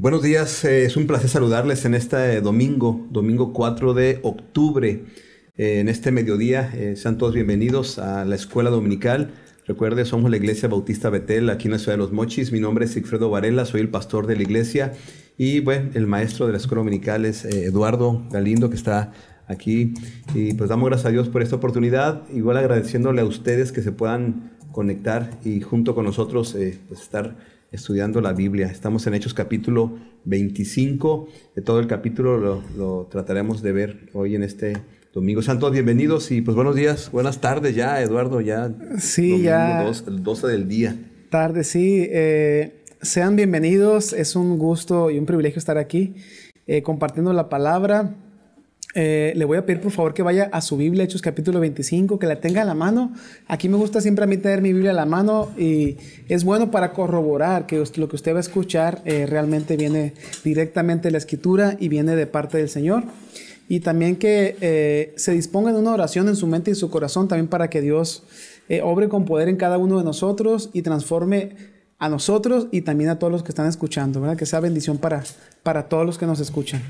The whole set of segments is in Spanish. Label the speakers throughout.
Speaker 1: Buenos días, es un placer saludarles en este domingo 4 de octubre, en este mediodía. Sean todos bienvenidos a la escuela dominical. Recuerde, somos la Iglesia Bautista Betel, aquí en la ciudad de Los Mochis. Mi nombre es Sigfredo Varela, soy el pastor de la iglesia y bueno, el maestro de la escuela dominical es Eduardo Galindo, que está aquí. Y pues damos gracias a Dios por esta oportunidad, igual agradeciéndole a ustedes que se puedan conectar y junto con nosotros pues estar estudiando la Biblia. Estamos en Hechos capítulo 25, de todo el capítulo lo trataremos de ver hoy en este domingo. Sean todos bienvenidos y pues buenos días, buenas tardes ya, Eduardo, ya
Speaker 2: sí, ya
Speaker 1: el 12 del día.
Speaker 2: Tarde, sí. Sean bienvenidos, es un gusto y un privilegio estar aquí compartiendo la palabra. Le voy a pedir por favor que vaya a su Biblia, Hechos capítulo 25, que la tenga a la mano. Aquí me gusta siempre a mí tener mi Biblia a la mano y es bueno para corroborar que lo que usted va a escuchar realmente viene directamente de la Escritura y viene de parte del Señor. Y también que se disponga de una oración en su mente y su corazón también para que Dios obre con poder en cada uno de nosotros y transforme a nosotros y también a todos los que están escuchando, ¿verdad? Que sea bendición para todos los que nos escuchan.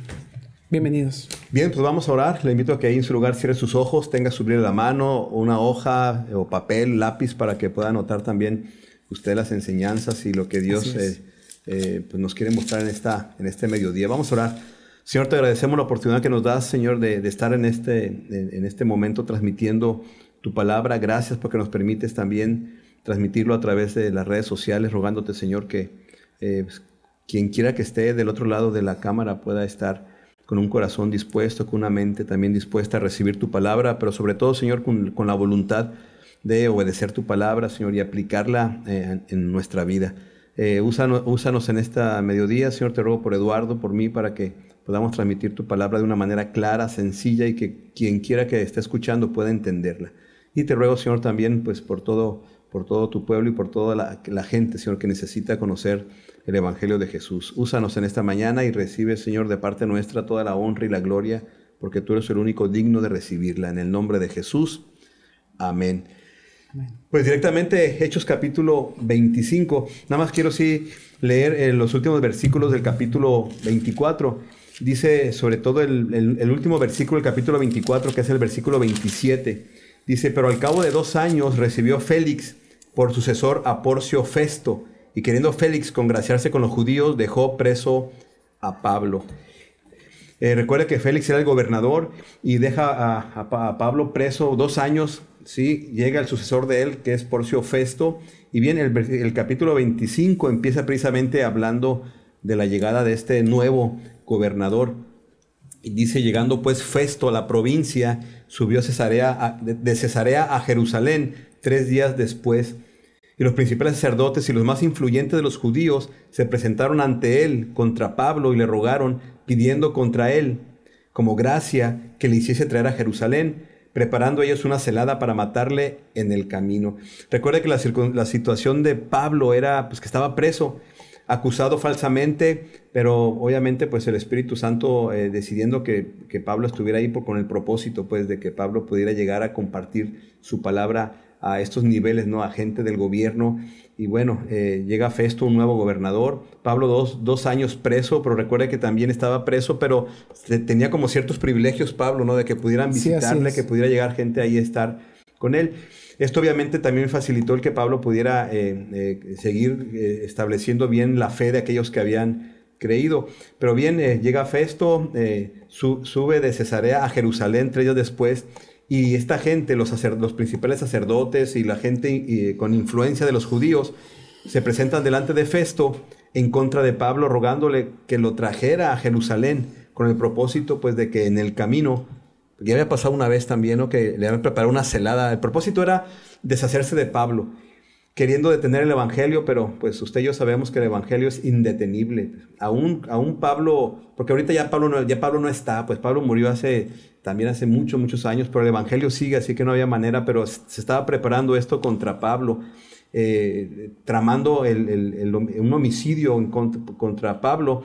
Speaker 2: Bienvenidos.
Speaker 1: Bien, pues vamos a orar. Le invito a que ahí en su lugar cierre sus ojos, tenga su Biblia en la mano, una hoja o papel, lápiz, para que pueda anotar también usted las enseñanzas y lo que Dios pues nos quiere mostrar en este mediodía. Vamos a orar. Señor, te agradecemos la oportunidad que nos das, Señor, de estar en este momento transmitiendo tu palabra. Gracias porque nos permites también transmitirlo a través de las redes sociales, rogándote, Señor, que quien quiera que esté del otro lado de la cámara pueda estar con un corazón dispuesto, con una mente también dispuesta a recibir tu palabra, pero sobre todo, Señor, con la voluntad de obedecer tu palabra, Señor, y aplicarla en nuestra vida. Úsanos en esta mediodía, Señor, te ruego por Eduardo, por mí, para que podamos transmitir tu palabra de una manera clara, sencilla, y que quien quiera que esté escuchando pueda entenderla. Y te ruego, Señor, también pues por todo tu pueblo y por toda la gente, Señor, que necesita conocer el Evangelio de Jesús. Úsanos en esta mañana y recibe, Señor, de parte nuestra toda la honra y la gloria, porque tú eres el único digno de recibirla. En el nombre de Jesús. Amén. Amén. Pues directamente, Hechos capítulo 25. Nada más quiero leer los últimos versículos del capítulo 24. Dice, sobre todo el último versículo del capítulo 24, que es el versículo 27. Dice, pero al cabo de 2 años recibió Félix por sucesor a Porcio Festo, y queriendo Félix congraciarse con los judíos, dejó preso a Pablo. Recuerda que Félix era el gobernador y deja a Pablo preso 2 años. ¿Sí? Llega el sucesor de él, que es Porcio Festo. Y bien, el capítulo 25 empieza precisamente hablando de la llegada de este nuevo gobernador. Y dice, llegando pues Festo a la provincia, subió de Cesarea a Jerusalén 3 días después. Y los principales sacerdotes y los más influyentes de los judíos se presentaron ante él contra Pablo y le rogaron, pidiendo contra él, como gracia, que le hiciese traer a Jerusalén, preparando ellos una celada para matarle en el camino. Recuerda que la situación de Pablo era pues que estaba preso, acusado falsamente, pero obviamente pues el Espíritu Santo decidiendo que Pablo estuviera ahí con el propósito pues de que Pablo pudiera llegar a compartir su palabra a estos niveles, ¿no? A gente del gobierno. Y bueno, llega Festo, un nuevo gobernador. Pablo 2 años preso, pero recuerde que también estaba preso, pero tenía como ciertos privilegios Pablo, ¿no? De que pudieran visitarle, que pudiera llegar gente ahí a estar con él. Esto obviamente también facilitó el que Pablo pudiera seguir estableciendo bien la fe de aquellos que habían creído. Pero bien, llega Festo, sube de Cesarea a Jerusalén 3 días después. Y esta gente, los principales sacerdotes y la gente con influencia de los judíos, se presentan delante de Festo en contra de Pablo, rogándole que lo trajera a Jerusalén, con el propósito pues de que en el camino, ya había pasado una vez también, ¿no? Que le habían preparado una celada. El propósito era deshacerse de Pablo, queriendo detener el evangelio, pero pues usted y yo sabemos que el evangelio es indetenible. Aún Pablo, porque ahorita ya Pablo no está, pues Pablo murió hace muchos años, pero el evangelio sigue, así que no había manera, pero se estaba preparando esto contra Pablo, tramando un homicidio contra Pablo,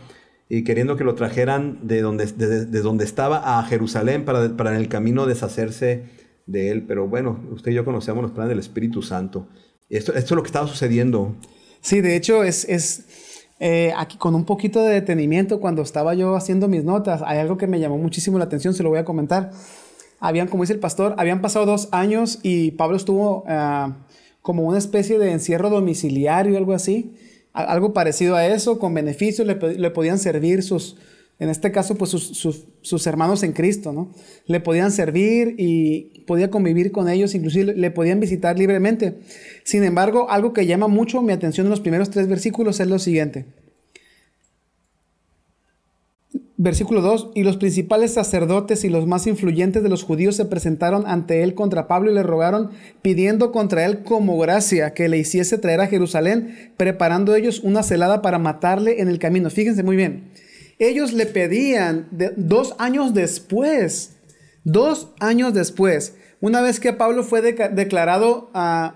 Speaker 1: y queriendo que lo trajeran de donde estaba a Jerusalén para en el camino deshacerse de él. Pero bueno, usted y yo conocemos los planes del Espíritu Santo. Esto es lo que estaba sucediendo.
Speaker 2: Sí, de hecho aquí con un poquito de detenimiento, cuando estaba yo haciendo mis notas, hay algo que me llamó muchísimo la atención, se lo voy a comentar. Como dice el pastor, habían pasado 2 años y Pablo estuvo como una especie de encierro domiciliario, algo así, algo parecido a eso, con beneficios, le podían servir en este caso, pues sus hermanos en Cristo, ¿no? Le podían servir y podía convivir con ellos, inclusive le podían visitar libremente. Sin embargo, algo que llama mucho mi atención en los primeros 3 versículos es lo siguiente. Versículo 2, y los principales sacerdotes y los más influyentes de los judíos se presentaron ante él contra Pablo y le rogaron, pidiendo contra él como gracia que le hiciese traer a Jerusalén, preparando ellos una celada para matarle en el camino. Fíjense muy bien, ellos le pedían 2 años después, una vez que Pablo fue declarado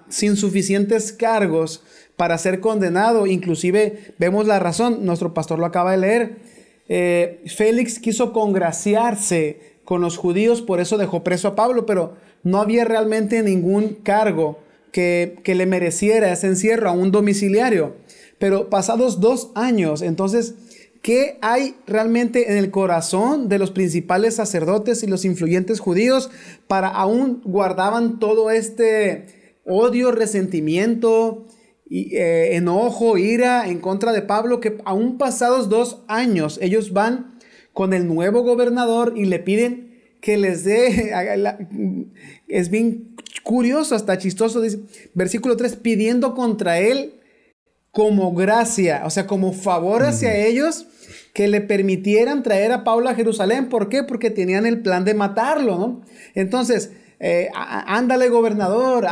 Speaker 2: sin suficientes cargos para ser condenado, inclusive vemos la razón, nuestro pastor lo acaba de leer. Félix quiso congraciarse con los judíos, por eso dejó preso a Pablo, pero no había realmente ningún cargo que le mereciera ese encierro a un domiciliario. Pero pasados 2 años, entonces, ¿qué hay realmente en el corazón de los principales sacerdotes y los influyentes judíos para aún guardaban todo este odio, resentimiento, enojo, ira en contra de Pablo, que aún pasados 2 años ellos van con el nuevo gobernador y le piden que les dé, es bien curioso, hasta chistoso, dice, versículo 3, pidiendo contra él como gracia, o sea, como favor hacia ellos, que le permitieran traer a Pablo a Jerusalén. ¿Por qué? Porque tenían el plan de matarlo, ¿no? Entonces, ándale, gobernador,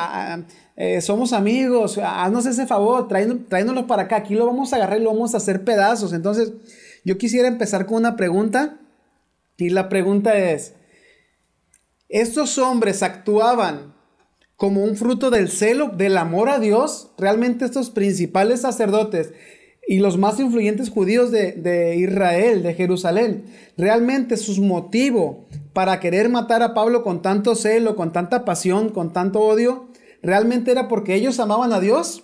Speaker 2: somos amigos, haznos ese favor, tráenoslo para acá, aquí lo vamos a agarrar y lo vamos a hacer pedazos. Entonces, yo quisiera empezar con una pregunta, y la pregunta es, ¿estos hombres actuaban como un fruto del celo, del amor a Dios? ¿Realmente estos principales sacerdotes y los más influyentes judíos de Israel, de Jerusalén, realmente su motivo para querer matar a Pablo con tanto celo, con tanta pasión, con tanto odio, realmente era porque ellos amaban a Dios?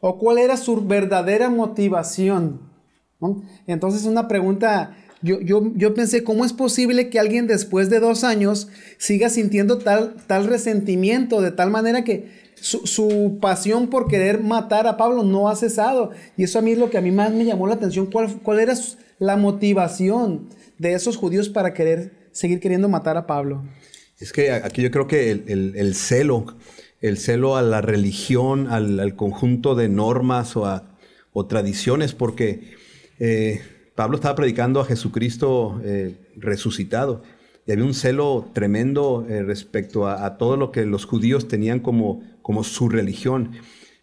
Speaker 2: ¿O cuál era su verdadera motivación? ¿No? Entonces, una pregunta, yo pensé, ¿cómo es posible que alguien después de 2 años siga sintiendo tal resentimiento, de tal manera que su pasión por querer matar a Pablo no ha cesado? Y eso a mí es lo que a mí más me llamó la atención. ¿Cuál era la motivación de esos judíos para seguir queriendo matar a Pablo?
Speaker 1: Es que aquí yo creo que el celo a la religión, al conjunto de normas o tradiciones, porque Pablo estaba predicando a Jesucristo resucitado, y había un celo tremendo respecto a todo lo que los judíos tenían como su religión,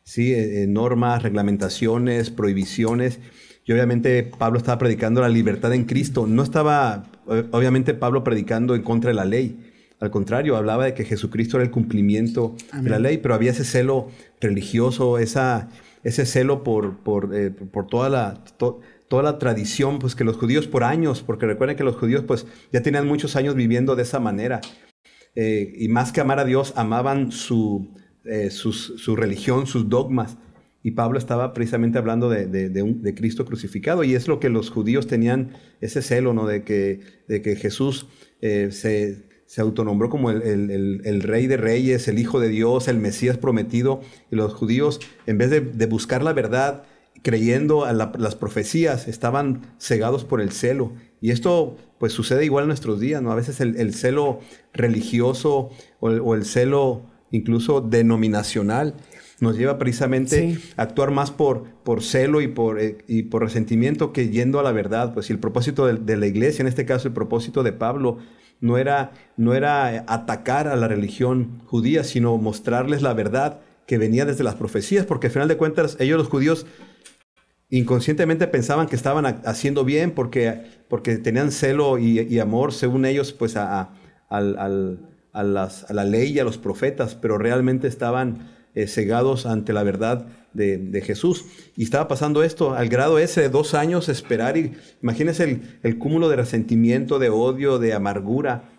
Speaker 1: ¿sí? Normas, reglamentaciones, prohibiciones. Y obviamente Pablo estaba predicando la libertad en Cristo. No estaba, obviamente, Pablo predicando en contra de la ley. Al contrario, hablaba de que Jesucristo era el cumplimiento de la ley, pero había ese celo religioso, ese celo por toda la tradición, pues, que los judíos por años, porque recuerden que los judíos pues ya tenían muchos años viviendo de esa manera, y más que amar a Dios, amaban su religión, sus dogmas. Y Pablo estaba precisamente hablando de Cristo crucificado, y es lo que los judíos tenían, ese celo, ¿no? De que Jesús se autonombró como el Rey de Reyes, el Hijo de Dios, el Mesías prometido. Y los judíos, en vez de buscar la verdad, creyendo a las profecías, estaban cegados por el celo. Y esto pues sucede igual en nuestros días, ¿no? A veces el celo religioso o el celo incluso denominacional nos lleva precisamente a actuar más por celo y por resentimiento que yendo a la verdad. Pues, y el propósito de la iglesia, en este caso el propósito de Pablo, no era atacar a la religión judía, sino mostrarles la verdad que venía desde las profecías, porque al final de cuentas ellos, los judíos, inconscientemente pensaban que estaban haciendo bien porque tenían celo y amor, según ellos, pues a la ley y a los profetas, pero realmente estaban cegados ante la verdad de Jesús. Y estaba pasando esto al grado ese de 2 años esperar, y imagínense el cúmulo de resentimiento, de odio, de amargura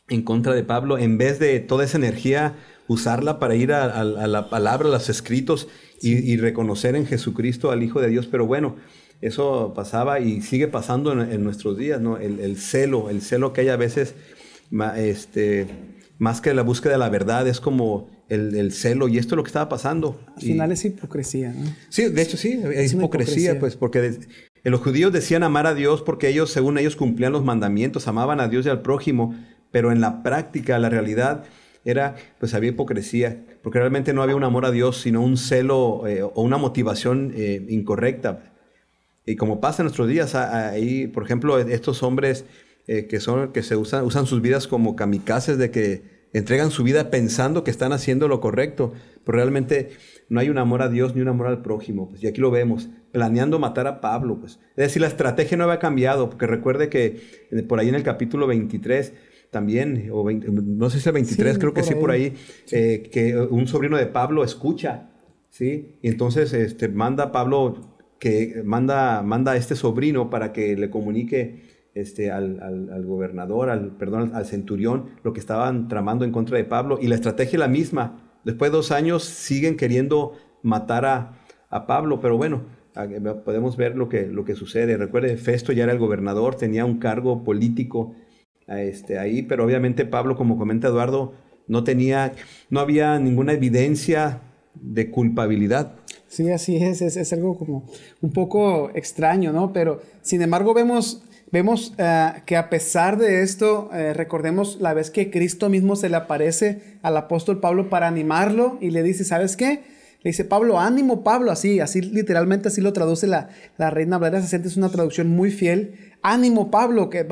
Speaker 1: en contra de Pablo, en vez de toda esa energía usarla para ir a la palabra, a los escritos y reconocer en Jesucristo al Hijo de Dios. Pero bueno, eso pasaba y sigue pasando en nuestros días, ¿no? El celo que hay a veces, más que la búsqueda de la verdad, es como el celo, y esto es lo que estaba pasando.
Speaker 2: Al final es hipocresía, ¿no?
Speaker 1: Sí, de hecho sí, es hipocresía, pues, porque los judíos decían amar a Dios porque ellos, según ellos, cumplían los mandamientos, amaban a Dios y al prójimo, pero en la práctica, la realidad era, pues había hipocresía, porque realmente no había un amor a Dios, sino un celo o una motivación incorrecta. Y como pasa en nuestros días, ahí, por ejemplo, estos hombres que usan sus vidas como kamikazes, de que entregan su vida pensando que están haciendo lo correcto, pero realmente no hay un amor a Dios ni un amor al prójimo. Pues, y aquí lo vemos, planeando matar a Pablo. Pues. Es decir, la estrategia no había cambiado, porque recuerde que por ahí en el capítulo 23 también, no sé si el 23, sí, creo que sí, por ahí, que un sobrino de Pablo escucha, ¿sí? Y entonces manda a Pablo, manda a este sobrino para que le comunique al gobernador, al centurión, lo que estaban tramando en contra de Pablo, y la estrategia es la misma. Después de 2 años siguen queriendo matar a Pablo, pero bueno, podemos ver lo que sucede. Recuerde, Festo ya era el gobernador, tenía un cargo político ahí, pero obviamente Pablo, como comenta Eduardo, no había ninguna evidencia de culpabilidad.
Speaker 2: Sí, así es algo como un poco extraño, ¿no? Pero sin embargo vemos que a pesar de esto, recordemos la vez que Cristo mismo se le aparece al apóstol Pablo para animarlo y le dice, ¿sabes qué? Le dice, Pablo, ánimo, Pablo, así literalmente así lo traduce la Reina Valera 60, es una traducción muy fiel. Ánimo, Pablo, que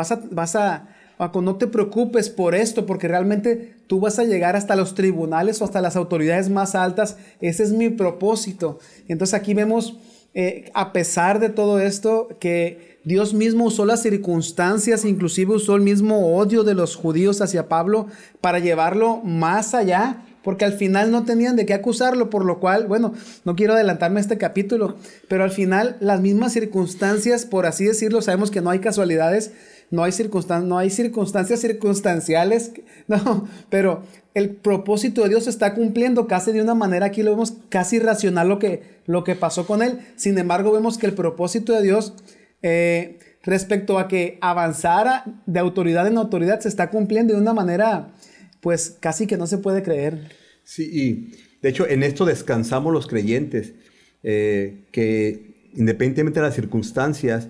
Speaker 2: no te preocupes por esto, porque realmente tú vas a llegar hasta los tribunales o hasta las autoridades más altas. Ese es mi propósito. Entonces aquí vemos, a pesar de todo esto, que Dios mismo usó las circunstancias, inclusive usó el mismo odio de los judíos hacia Pablo para llevarlo más allá, porque al final no tenían de qué acusarlo, por lo cual, bueno, no quiero adelantarme a este capítulo, pero al final las mismas circunstancias, por así decirlo, sabemos que no hay casualidades, no hay circunstancias circunstanciales, no, pero el propósito de Dios se está cumpliendo casi de una manera, aquí lo vemos casi racional lo que pasó con él. Sin embargo, vemos que el propósito de Dios respecto a que avanzara de autoridad en autoridad se está cumpliendo de una manera pues casi que no se puede creer.
Speaker 1: Sí, y de hecho en esto descansamos los creyentes, que independientemente de las circunstancias,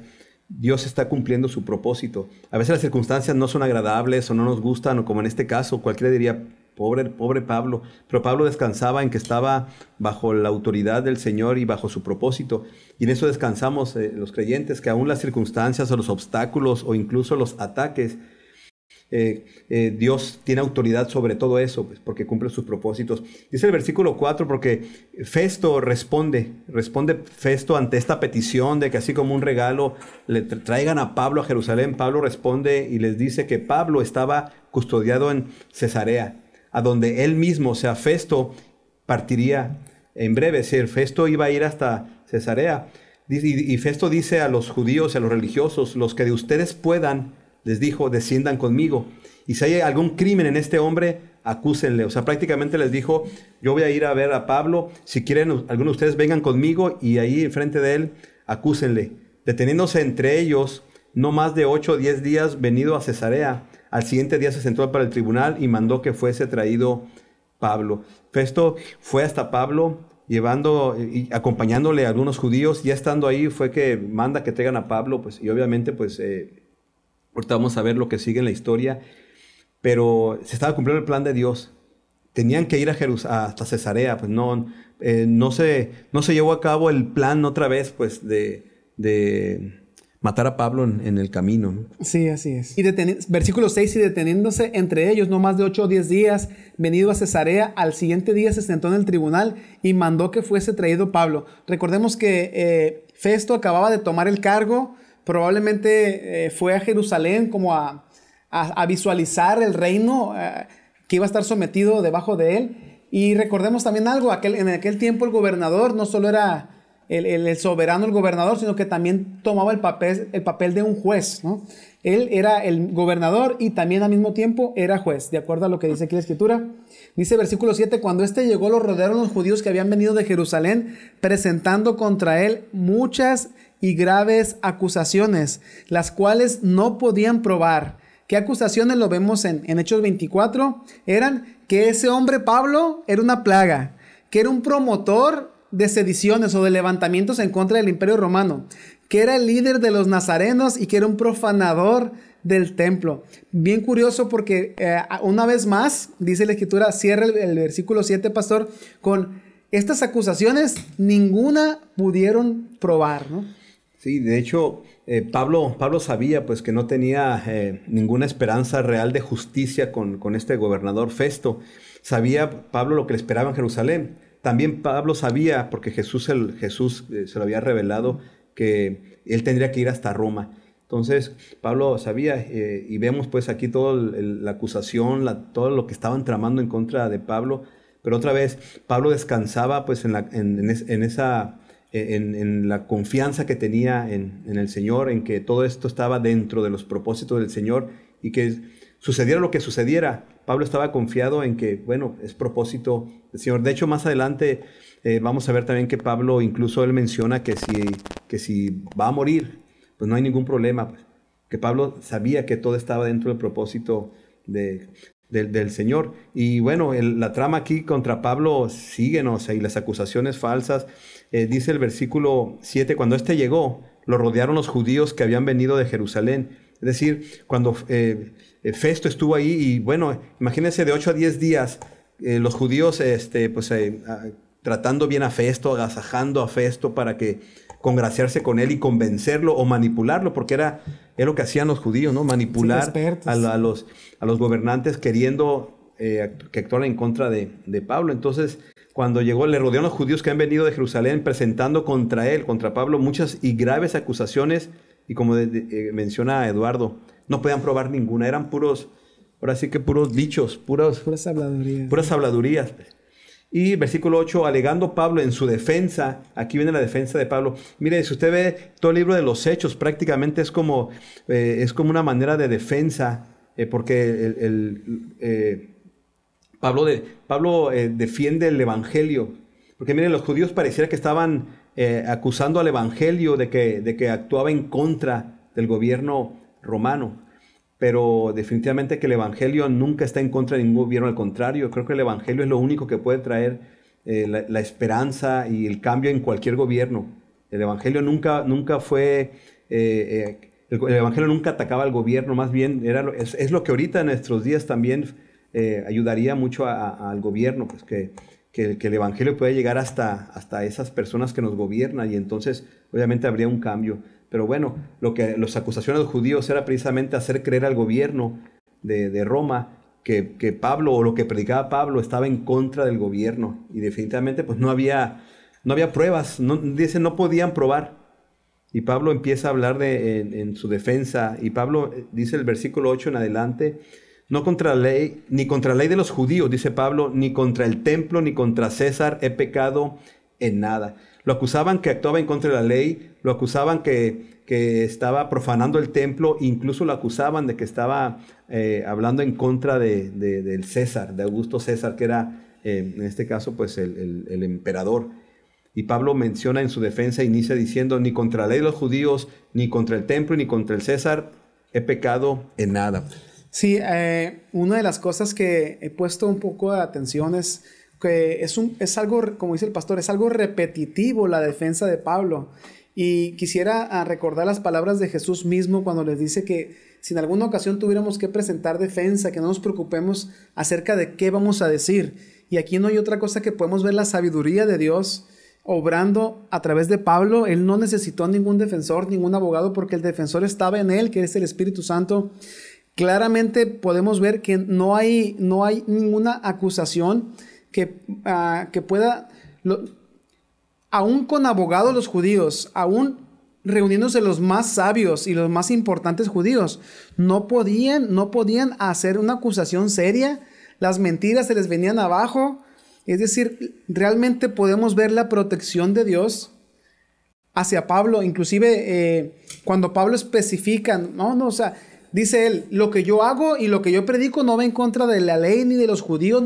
Speaker 1: Dios está cumpliendo su propósito. A veces las circunstancias no son agradables o no nos gustan, o como en este caso, cualquiera diría, pobre Pablo, pero Pablo descansaba en que estaba bajo la autoridad del Señor y bajo su propósito, y en eso descansamos los creyentes, que aún las circunstancias o los obstáculos o incluso los ataques, Dios tiene autoridad sobre todo eso, pues, porque cumple sus propósitos. Dice el versículo 4, porque Festo responde Festo ante esta petición de que así como un regalo le traigan a Pablo a Jerusalén. Pablo responde y les dice que Pablo estaba custodiado en Cesarea, a donde él mismo, o sea, Festo, partiría en breve. Es decir, Festo iba a ir hasta Cesarea. Y Festo dice a los judíos y a los religiosos, los que de ustedes puedan, les dijo, desciendan conmigo. Y si hay algún crimen en este hombre, acúsenle. O sea, prácticamente les dijo, yo voy a ir a ver a Pablo. Si quieren, algunos de ustedes vengan conmigo y ahí enfrente de él, acúsenle. Deteniéndose entre ellos, no más de 8 o 10 días venido a Cesarea. Al siguiente día se sentó para el tribunal y mandó que fuese traído Pablo. Festo fue hasta Pablo, acompañándole a algunos judíos. Ya estando ahí fue que manda que traigan a Pablo, pues, y obviamente, pues, ahorita vamos a ver lo que sigue en la historia, pero se estaba cumpliendo el plan de Dios. Tenían que ir hasta Cesarea, pues no se llevó a cabo el plan otra vez, pues, de matar a Pablo en el camino, ¿no?
Speaker 2: Sí, así es. Y versículo 6, y deteniéndose entre ellos no más de 8 o 10 días, venido a Cesarea, al siguiente día se sentó en el tribunal y mandó que fuese traído Pablo. Recordemos que Festo acababa de tomar el cargo, probablemente fue a Jerusalén como a visualizar el reino que iba a estar sometido debajo de él. Y recordemos también algo, en aquel tiempo el gobernador no solo era el soberano, el gobernador, sino que también tomaba el papel de un juez, ¿no? Él era el gobernador y también al mismo tiempo era juez, de acuerdo a lo que dice aquí la Escritura. Dice versículo 7, cuando éste llegó, lo rodearon los judíos que habían venido de Jerusalén, presentando contra él muchas y graves acusaciones, las cuales no podían probar. ¿Qué acusaciones? Lo vemos en Hechos 24. Eran que ese hombre Pablo era una plaga, que era un promotor de sediciones o de levantamientos en contra del Imperio Romano, que era el líder de los nazarenos y que era un profanador del templo. Bien curioso porque una vez más, dice la Escritura, cierra el versículo 7, pastor, con estas acusaciones, ninguna pudieron probar, ¿no?
Speaker 1: Sí, de hecho, Pablo sabía pues que no tenía ninguna esperanza real de justicia con este gobernador Festo. Sabía Pablo lo que le esperaba en Jerusalén. También Pablo sabía, porque Jesús se lo había revelado, que él tendría que ir hasta Roma. Entonces, Pablo sabía, y vemos pues aquí toda la acusación, todo lo que estaban tramando en contra de Pablo. Pero otra vez, Pablo descansaba pues en la confianza que tenía en el Señor, en que todo esto estaba dentro de los propósitos del Señor y que sucediera lo que sucediera. Pablo estaba confiado en que, bueno, es propósito del Señor. De hecho, más adelante vamos a ver también que Pablo, incluso él menciona que si va a morir, pues no hay ningún problema. Pues, que Pablo sabía que todo estaba dentro del propósito del Señor. Y bueno, la trama aquí contra Pablo sigue, ¿no? O sea, y las acusaciones falsas. Dice el versículo 7, cuando éste llegó, lo rodearon los judíos que habían venido de Jerusalén. Es decir, cuando Festo estuvo ahí, y bueno, imagínense de 8 a 10 días, los judíos tratando bien a Festo, agasajando a Festo para que congraciarse con él y convencerlo o manipularlo, porque era lo que hacían los judíos, ¿no? Manipular a los gobernantes queriendo que actuaran en contra de Pablo. Entonces, cuando llegó, le rodearon los judíos que han venido de Jerusalén presentando contra él, contra Pablo, muchas y graves acusaciones, y como menciona Eduardo, no podían probar ninguna, eran puros dichos, puras habladurías. Y versículo 8, alegando Pablo en su defensa, aquí viene la defensa de Pablo. Mire, si usted ve todo el libro de los Hechos, prácticamente es como una manera de defensa, porque Pablo defiende el evangelio. Porque mire, los judíos pareciera que estaban acusando al evangelio de que actuaba en contra del gobierno romano. Pero definitivamente que el evangelio nunca está en contra de ningún gobierno, al contrario, creo que el evangelio es lo único que puede traer la esperanza y el cambio en cualquier gobierno. El evangelio nunca fue, el evangelio nunca atacaba al gobierno, más bien es lo que ahorita en nuestros días también ayudaría mucho al gobierno, pues que el evangelio puede llegar hasta esas personas que nos gobiernan, y entonces obviamente habría un cambio. Pero bueno, las acusaciones de los judíos era precisamente hacer creer al gobierno de Roma que Pablo, o lo que predicaba Pablo, estaba en contra del gobierno. Y definitivamente pues no había pruebas, no podían probar. Y Pablo empieza a hablar en su defensa. Y Pablo dice el versículo 8 en adelante, no contra la ley, ni contra la ley de los judíos, dice Pablo, ni contra el templo, ni contra César he pecado en nada. Lo acusaban que actuaba en contra de la ley, lo acusaban que estaba profanando el templo, incluso lo acusaban de que estaba hablando en contra del César, de Augusto César, que era en este caso pues el emperador. Y Pablo menciona en su defensa, inicia diciendo, ni contra la ley de los judíos, ni contra el templo, ni contra el César he pecado en nada.
Speaker 2: Sí, una de las cosas que he puesto un poco de atención es que es algo, como dice el pastor, es algo repetitivo la defensa de Pablo. Y quisiera recordar las palabras de Jesús mismo cuando les dice que si en alguna ocasión tuviéramos que presentar defensa, que no nos preocupemos acerca de qué vamos a decir. Y aquí no hay otra cosa que podemos ver la sabiduría de Dios obrando a través de Pablo. Él no necesitó ningún defensor, ningún abogado, porque el defensor estaba en él, que es el Espíritu Santo. Claramente podemos ver que no hay ninguna acusación que pueda, aún con abogados los judíos, aún reuniéndose los más sabios y los más importantes judíos, no podían hacer una acusación seria. Las mentiras se les venían abajo. Es decir, realmente podemos ver la protección de Dios hacia Pablo. Inclusive cuando Pablo especifica, o sea, dice él, lo que yo hago y lo que yo predico no va en contra de la ley, ni de los judíos,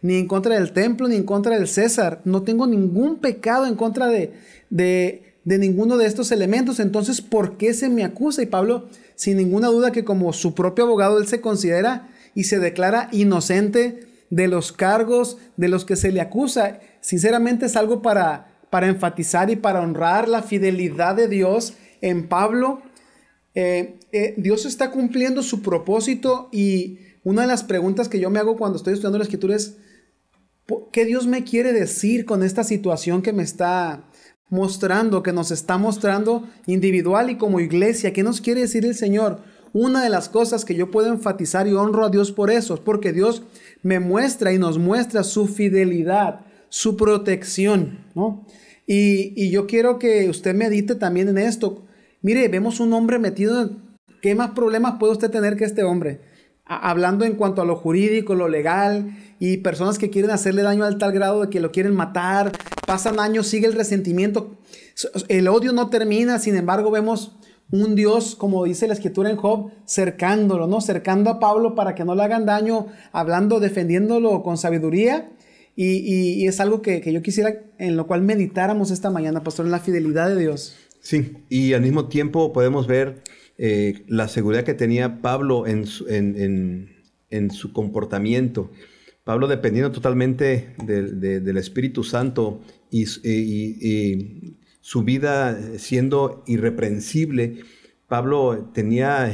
Speaker 2: ni en contra del templo, ni en contra del César. No tengo ningún pecado en contra de ninguno de estos elementos. Entonces, ¿por qué se me acusa? Y Pablo, sin ninguna duda que como su propio abogado, él se considera y se declara inocente de los cargos de los que se le acusa. Sinceramente es algo para enfatizar y para honrar la fidelidad de Dios en Pablo. Dios está cumpliendo su propósito, y una de las preguntas que yo me hago cuando estoy estudiando la Escritura es ¿qué Dios me quiere decir con esta situación que me está mostrando, que nos está mostrando individual y como iglesia? ¿Qué nos quiere decir el Señor? Una de las cosas que yo puedo enfatizar, y honro a Dios por eso, es porque Dios me muestra y nos muestra su fidelidad, su protección, ¿no? Y yo quiero que usted medite también en esto. Mire, vemos un hombre metido en... ¿Qué más problemas puede usted tener que este hombre? Hablando en cuanto a lo jurídico, lo legal, y personas que quieren hacerle daño al tal grado de que lo quieren matar. Pasan años, sigue el resentimiento. El odio no termina. Sin embargo, vemos un Dios, como dice la Escritura en Job, cercándolo, ¿no? Cercando a Pablo para que no le hagan daño, hablando, defendiéndolo con sabiduría. Y es algo que yo quisiera, en lo cual meditáramos esta mañana, pastor, en la fidelidad de Dios.
Speaker 1: Sí, y al mismo tiempo podemos ver la seguridad que tenía Pablo en su comportamiento. Pablo, dependiendo totalmente del Espíritu Santo y su vida siendo irreprensible, Pablo tenía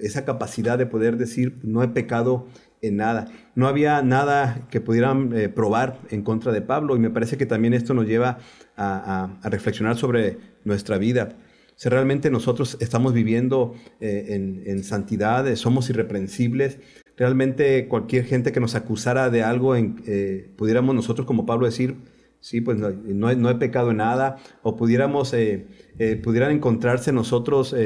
Speaker 1: esa capacidad de poder decir: no he pecado en nada. No había nada que pudieran probar en contra de Pablo, y me parece que también esto nos lleva a reflexionar sobre nuestra vida. Si realmente nosotros estamos viviendo en santidad, somos irreprensibles, realmente cualquier gente que nos acusara de algo, pudiéramos nosotros como Pablo decir: sí, pues no he pecado en nada, o pudieran encontrarse en nosotros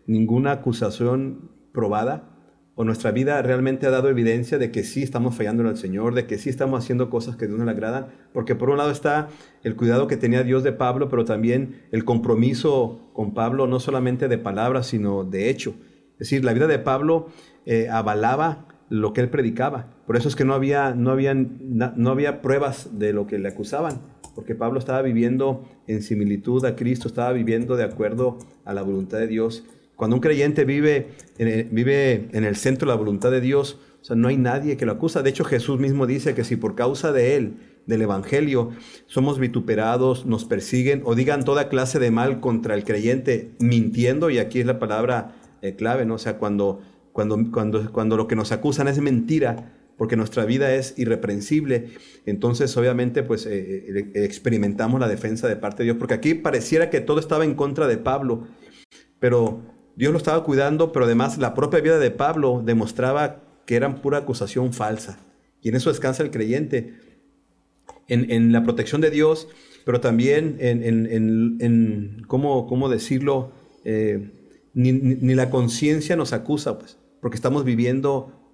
Speaker 1: ninguna acusación probada, o nuestra vida realmente ha dado evidencia de que sí estamos fallando al Señor, de que sí estamos haciendo cosas que a Dios no le agradan, porque por un lado está el cuidado que tenía Dios de Pablo, pero también el compromiso con Pablo, no solamente de palabras, sino de hecho. Es decir, la vida de Pablo avalaba lo que él predicaba. Por eso es que no había pruebas de lo que le acusaban, porque Pablo estaba viviendo en similitud a Cristo, estaba viviendo de acuerdo a la voluntad de Dios. Cuando un creyente vive en el centro de la voluntad de Dios, o sea, no hay nadie que lo acusa. De hecho, Jesús mismo dice que si por causa de él, del evangelio, somos vituperados, nos persiguen o digan toda clase de mal contra el creyente, mintiendo, y aquí es la palabra clave, ¿no? O sea, cuando lo que nos acusan es mentira, porque nuestra vida es irreprensible, entonces obviamente pues experimentamos la defensa de parte de Dios, porque aquí pareciera que todo estaba en contra de Pablo, pero Dios lo estaba cuidando, pero además la propia vida de Pablo demostraba que era pura acusación falsa, y en eso descansa el creyente, en la protección de Dios, pero también en ¿cómo decirlo? Ni la conciencia nos acusa, pues, porque estamos viviendo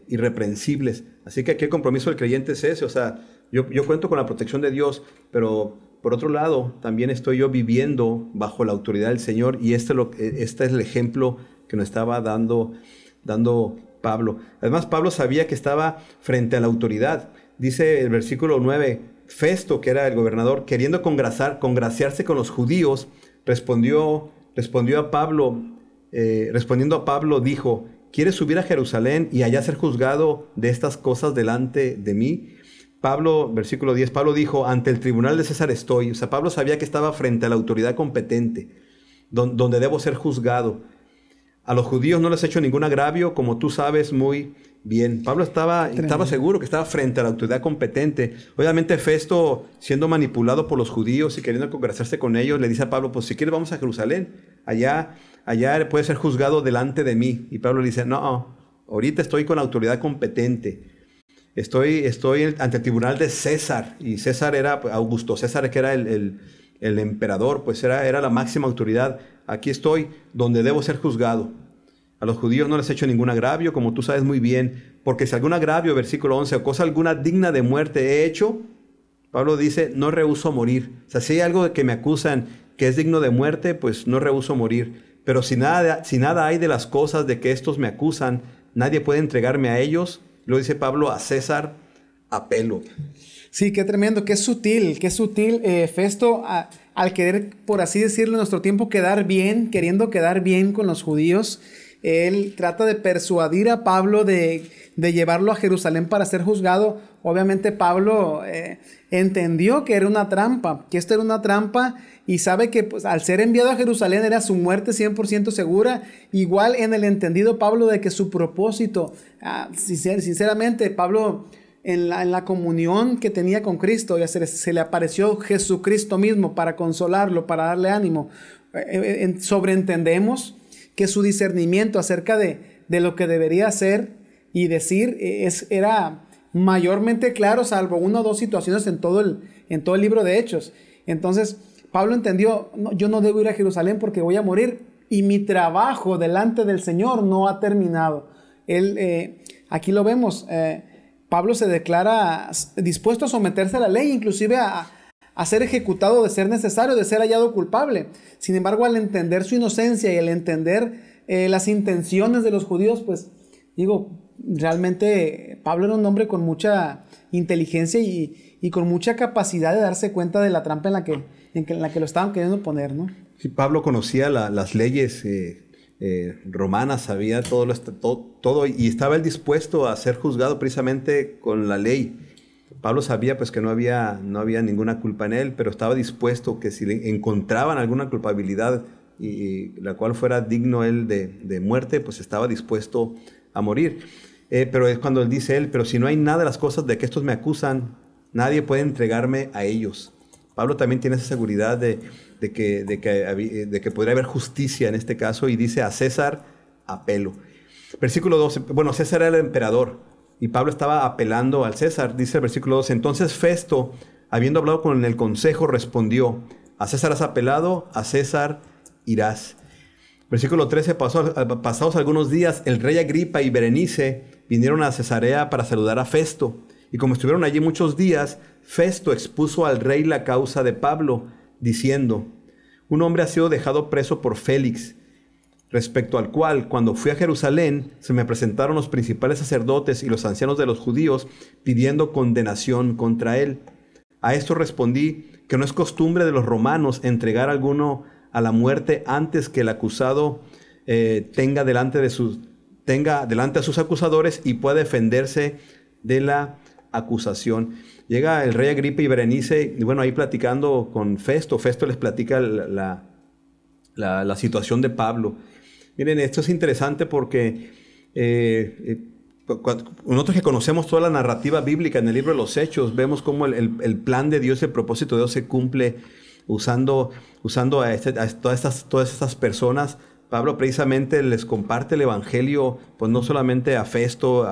Speaker 1: irreprensibles. Así que aquí el compromiso del creyente es ese. O sea, yo cuento con la protección de Dios, pero por otro lado, también estoy yo viviendo bajo la autoridad del Señor, y este es el ejemplo que nos estaba dando Pablo. Además, Pablo sabía que estaba frente a la autoridad. Dice el versículo 9, Festo, que era el gobernador, queriendo congraciarse con los judíos, respondiendo a Pablo, dijo: ¿quieres subir a Jerusalén y allá ser juzgado de estas cosas delante de mí? Pablo, versículo 10, Pablo dijo: ante el tribunal de César estoy. O sea, Pablo sabía que estaba frente a la autoridad competente, donde debo ser juzgado. A los judíos no les he hecho ningún agravio, como tú sabes muy bien. Pablo estaba seguro que estaba frente a la autoridad competente. Obviamente Festo, siendo manipulado por los judíos y queriendo congraciarse con ellos, le dice a Pablo: pues si quieres vamos a Jerusalén, allá puede ser juzgado delante de mí. Y Pablo le dice: no, ahorita estoy con la autoridad competente. Estoy ante el tribunal de César, y César era Augusto César, que era el emperador, pues era la máxima autoridad. Aquí estoy donde debo ser juzgado. A los judíos no les he hecho ningún agravio, como tú sabes muy bien, porque si algún agravio, versículo 11, o cosa alguna digna de muerte he hecho, Pablo dice: no rehúso morir. O sea, si hay algo de que me acusan que es digno de muerte, pues no rehúso morir. Pero si nada hay de las cosas de que estos me acusan, nadie puede entregarme a ellos. Lo dice Pablo, a César apelo.
Speaker 2: Sí, qué tremendo, qué sutil, Festo, al querer, por así decirlo, en nuestro tiempo queriendo quedar bien con los judíos, él trata de persuadir a Pablo de llevarlo a Jerusalén para ser juzgado. Obviamente Pablo entendió que era una trampa, que esto era una trampa, y sabe que pues, al ser enviado a Jerusalén era su muerte 100% segura. Igual en el entendido Pablo de que su propósito, sinceramente Pablo en la comunión que tenía con Cristo, ya se le apareció Jesucristo mismo para consolarlo, para darle ánimo. Sobreentendemos que su discernimiento acerca de lo que debería hacer y decir era mayormente claro, salvo una o dos situaciones en todo el libro de Hechos. Entonces Pablo entendió, no, yo no debo ir a Jerusalén porque voy a morir y mi trabajo delante del Señor no ha terminado. Aquí lo vemos, Pablo se declara dispuesto a someterse a la ley, inclusive a ser ejecutado de ser necesario, de ser hallado culpable. Sin embargo, al entender su inocencia y al entender las intenciones de los judíos, pues realmente Pablo era un hombre con mucha inteligencia y con mucha capacidad de darse cuenta de la trampa en la que lo estaban queriendo poner, ¿no?
Speaker 1: Sí, Pablo conocía las leyes romanas, sabía todo y estaba él dispuesto a ser juzgado precisamente con la ley. Pablo sabía pues que no había ninguna culpa en él, pero estaba dispuesto que si le encontraban alguna culpabilidad y la cual fuera digno él de muerte, pues estaba dispuesto a morir. Pero es cuando él dice pero si no hay nada de las cosas de que estos me acusan, nadie puede entregarme a ellos. Pablo también tiene esa seguridad de que podría haber justicia en este caso, y dice a César apelo. Versículo 12, bueno, César era el emperador y Pablo estaba apelando al César. Dice el versículo 12, entonces Festo, habiendo hablado con el consejo, respondió, a César has apelado, a César irás. Versículo 13, pasados algunos días, el rey Agripa y Berenice vinieron a Cesarea para saludar a Festo. Y como estuvieron allí muchos días, Festo expuso al rey la causa de Pablo, diciendo, un hombre ha sido dejado preso por Félix, respecto al cual, cuando fui a Jerusalén, se me presentaron los principales sacerdotes y los ancianos de los judíos, pidiendo condenación contra él. A esto respondí que no es costumbre de los romanos entregar a alguno a la muerte antes que el acusado tenga delante a sus acusadores y pueda defenderse de la acusación. Llega el rey Agripa y Berenice, y bueno, ahí platicando con Festo. Festo les platica la situación de Pablo. Miren, esto es interesante porque nosotros que conocemos toda la narrativa bíblica en el libro de los Hechos, vemos cómo el plan de Dios, el propósito de Dios se cumple usando a todas estas personas. Pablo precisamente les comparte el evangelio, pues no solamente a Festo,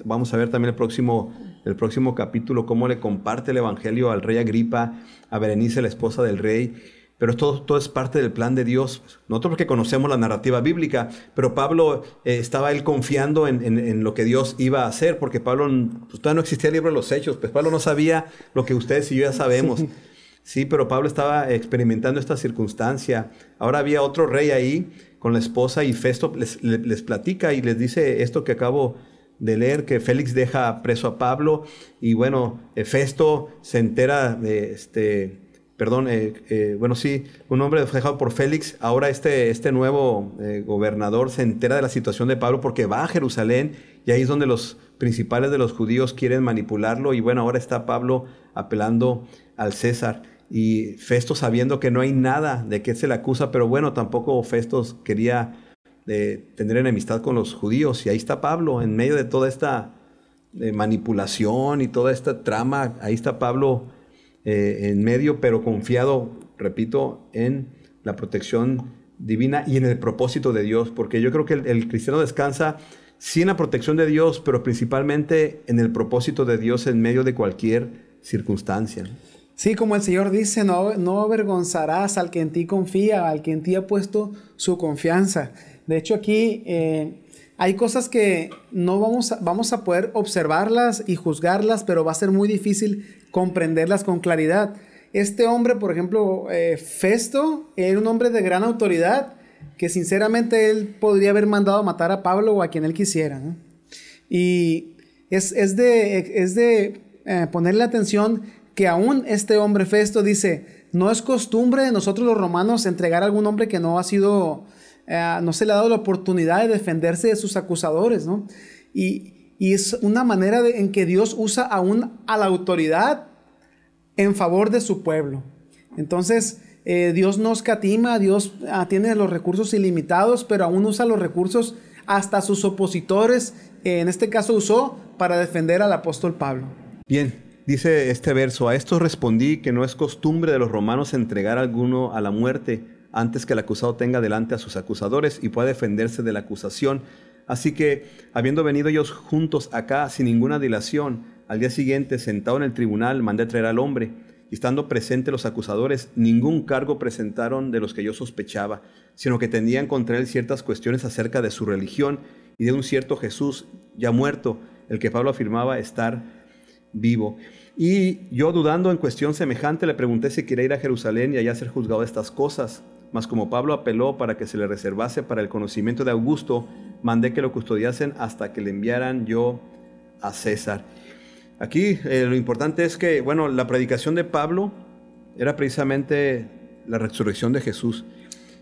Speaker 1: vamos a ver también el próximo capítulo cómo le comparte el evangelio al rey Agripa, a Berenice, la esposa del rey. Pero todo es parte del plan de Dios. Nosotros porque conocemos la narrativa bíblica, pero Pablo estaba él confiando en lo que Dios iba a hacer, porque Pablo, pues, todavía no existía el libro de los Hechos, pues Pablo no sabía lo que ustedes y yo ya sabemos. Sí, pero Pablo estaba experimentando esta circunstancia. Ahora había otro rey ahí con la esposa y Festo les platica y les dice esto que acabo de leer, que Félix deja preso a Pablo y bueno, Festo se entera de un hombre dejado por Félix. Ahora este nuevo gobernador se entera de la situación de Pablo porque va a Jerusalén y ahí es donde los principales de los judíos quieren manipularlo y bueno, ahora está Pablo apelando al César y Festo sabiendo que no hay nada de que se le acusa, pero bueno, tampoco Festo quería tener enemistad con los judíos y ahí está Pablo en medio de toda esta manipulación y toda esta trama. Ahí está Pablo en medio, pero confiado, repito, en la protección divina y en el propósito de Dios, porque yo creo que el cristiano descansa sí en la protección de Dios, pero principalmente en el propósito de Dios en medio de cualquier circunstancia.
Speaker 2: Sí, como el Señor dice, no avergonzarás al que en ti confía, al que en ti ha puesto su confianza. De hecho, aquí hay cosas que no vamos a poder observarlas y juzgarlas, pero va a ser muy difícil comprenderlas con claridad. este hombre, por ejemplo, Festo, era un hombre de gran autoridad, que sinceramente él podría haber mandado a matar a Pablo o a quien él quisiera, ¿no? Y es de ponerle atención que aún este hombre Festo dice, no es costumbre de nosotros los romanos entregar a algún hombre que no ha sido, no se le ha dado la oportunidad de defenderse de sus acusadores, ¿no? Y es una manera en que Dios usa aún a la autoridad en favor de su pueblo. Entonces, Dios no escatima, Dios tiene los recursos ilimitados, pero aún usa los recursos hasta sus opositores, en este caso usó para defender al apóstol Pablo.
Speaker 1: Bien, dice este verso, a esto respondí que no es costumbre de los romanos entregar a alguno a la muerte antes que el acusado tenga delante a sus acusadores y pueda defenderse de la acusación. Así que, habiendo venido ellos juntos acá sin ninguna dilación, al día siguiente, sentado en el tribunal, mandé a traer al hombre. Y estando presentes los acusadores, ningún cargo presentaron de los que yo sospechaba, sino que tenían contra él ciertas cuestiones acerca de su religión y de un cierto Jesús ya muerto, el que Pablo afirmaba estar vivo. Y yo, dudando en cuestión semejante, le pregunté si quería ir a Jerusalén y allá ser juzgado de estas cosas. Mas como Pablo apeló para que se le reservase para el conocimiento de Augusto, mandé que lo custodiasen hasta que le enviaran yo a César. Aquí lo importante es que, bueno, la predicación de Pablo era precisamente la resurrección de Jesús.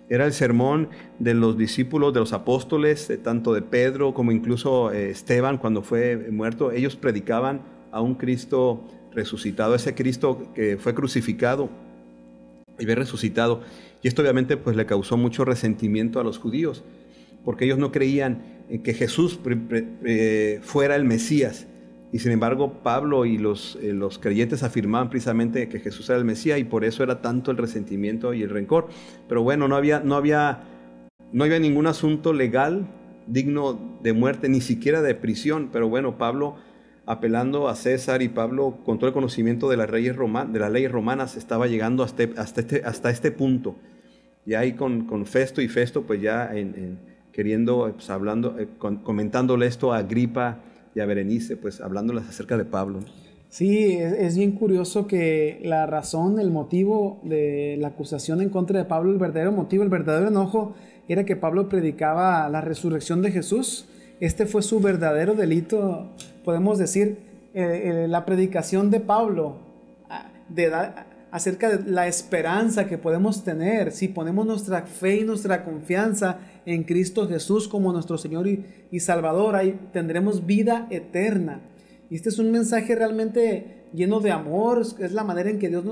Speaker 1: Era el sermón de los discípulos, de los apóstoles, tanto de Pedro como incluso Esteban cuando fue muerto. Ellos predicaban a un Cristo resucitado, ese Cristo que fue crucificado y ve resucitado. Y esto obviamente pues le causó mucho resentimiento a los judíos, porque ellos no creían que Jesús fuera el Mesías. Y sin embargo, Pablo y los creyentes afirmaban precisamente que Jesús era el Mesías y por eso era tanto el resentimiento y el rencor. Pero bueno, no había ningún asunto legal digno de muerte, ni siquiera de prisión. Pero bueno, Pablo, apelando a César y Pablo con todo el conocimiento de las leyes romanas, estaba llegando hasta este punto. Y ahí con Festo y Festo, pues ya queriendo, pues hablando, comentándole esto a Agripa y a Berenice, pues hablándoles acerca de Pablo.
Speaker 2: Sí, es bien curioso que la razón, el motivo de la acusación en contra de Pablo, el verdadero motivo, el verdadero enojo, era que Pablo predicaba la resurrección de Jesús. Este fue su verdadero delito, podemos decir, la predicación de Pablo acerca de la esperanza que podemos tener si ponemos nuestra fe y nuestra confianza en Cristo Jesús como nuestro Señor y Salvador. Ahí tendremos vida eterna. Y este es un mensaje realmente lleno de amor. Es la manera en que Dios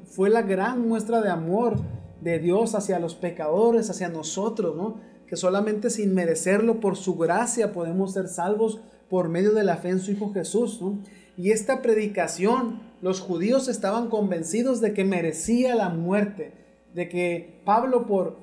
Speaker 2: fue la gran muestra de amor de Dios hacia los pecadores, hacia nosotros, ¿no? Que solamente sin merecerlo, por su gracia, podemos ser salvos por medio de la fe en su Hijo Jesús, ¿no? Y esta predicación, los judíos estaban convencidos de que merecía la muerte, de que Pablo, por